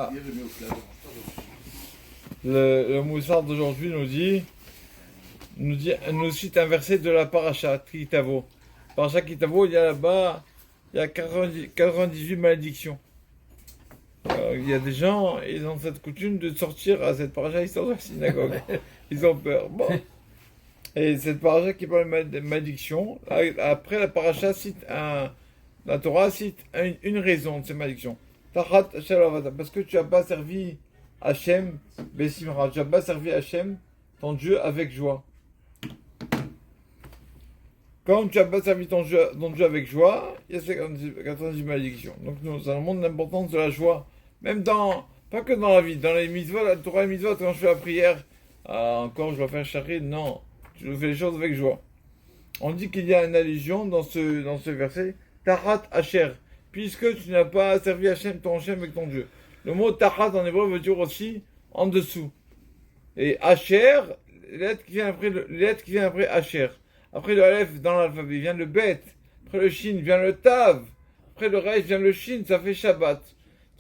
Ah. Le Moussard d'aujourd'hui nous cite un verset de la Paracha Kitavo. Paracha Kitavo, il y a là-bas, il y a 98 malédictions. Il y a des gens, ils ont cette coutume de sortir à cette paracha, ils sortent de la synagogue. Ils ont peur. Bon. Et cette paracha qui parle de malédiction, après la paracha la Torah cite une raison de ces malédictions. Tachat Shalavata, parce que tu n'as pas servi Hachem, Bessimra, tu n'as pas servi Hachem, ton Dieu, avec joie. Quand tu n'as pas servi ton Dieu avec joie, il y a 90 malédictions. Donc nous allons montrer l'importance de la joie. Même pas que dans la vie, dans les mitzvot, la Torah et les mitzvot, quand je fais la prière, encore je dois faire charrer, non, je fais les choses avec joie. On dit qu'il y a une allusion dans ce verset, Tahat Asher, puisque tu n'as pas servi Hachem, ton Hachem avec ton Dieu. Le mot Tahat en hébreu veut dire aussi en dessous. Et Asher, lettre qui vient après Asher. Après le Aleph dans l'alphabet vient le Bet. Après le Shin vient le Tav. Après le Resh vient le Shin, ça fait Shabbat.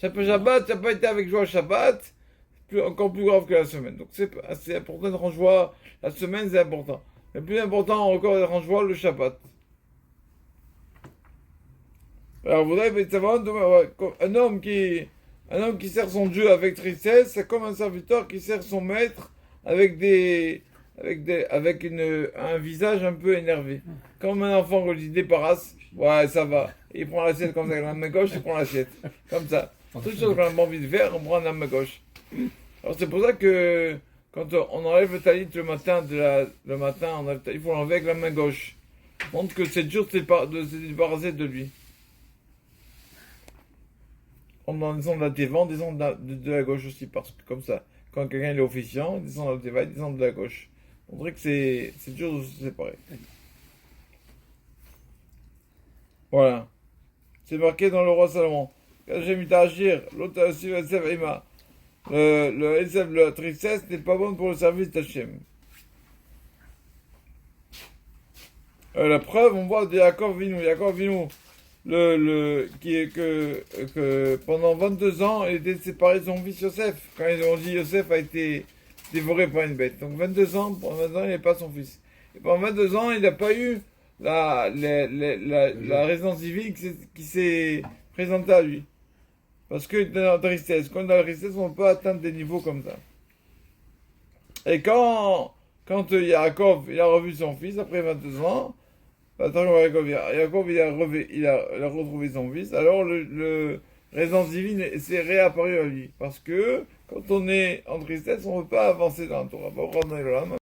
Shabbat, tu n'as pas été avec joie Shabbat, encore plus grave que la semaine. Donc c'est important d'être en joie. La semaine, c'est important. Le plus important encore d'être en joie, le Shabbat. Alors vous avez savoir, un homme qui sert son Dieu avec tristesse, c'est comme un serviteur qui sert son maître avec un visage un peu énervé. Comme un enfant qu'on lui débarrasse, ouais, ça va. Il prend l'assiette comme ça, avec la main gauche, il prend l'assiette. Comme ça. Toute chose qu'on a envie de faire, on prend la main gauche. Alors c'est pour ça que quand on enlève le talit le matin, il faut l'enlever avec la main gauche. Montre que c'est dur de se débarrasser de lui. On descend de la téva, on descend de la gauche aussi, parce que comme ça, quand quelqu'un est officiant, il descend de la téva, il descend de la gauche. On dirait que c'est dur de se séparer. Voilà. C'est marqué dans le roi Salomon. Quand j'ai mis à agir, l'autre aussi le la tristesse n'est pas bonne pour le service d'Hachem. La preuve, on voit de Yaakov Vinu, que pendant 22 ans, il était séparé de son fils Yosef. Quand ils ont dit Yosef a été dévoré par une bête. Donc 22 ans, pendant 22 ans, il n'est pas son fils. Et pendant 22 ans, il n'a pas eu la résidence divine qui s'est présentée à lui. Parce qu'il était dans la tristesse. Quand on est dans la tristesse, on peut atteindre des niveaux comme ça. Et quand Yaakov, il a revu son fils après 22 ans, Yaakov, il a retrouvé son fils, alors le résidence divine s'est réapparu à lui. Parce que quand on est en tristesse, on ne peut pas avancer dans la Torah.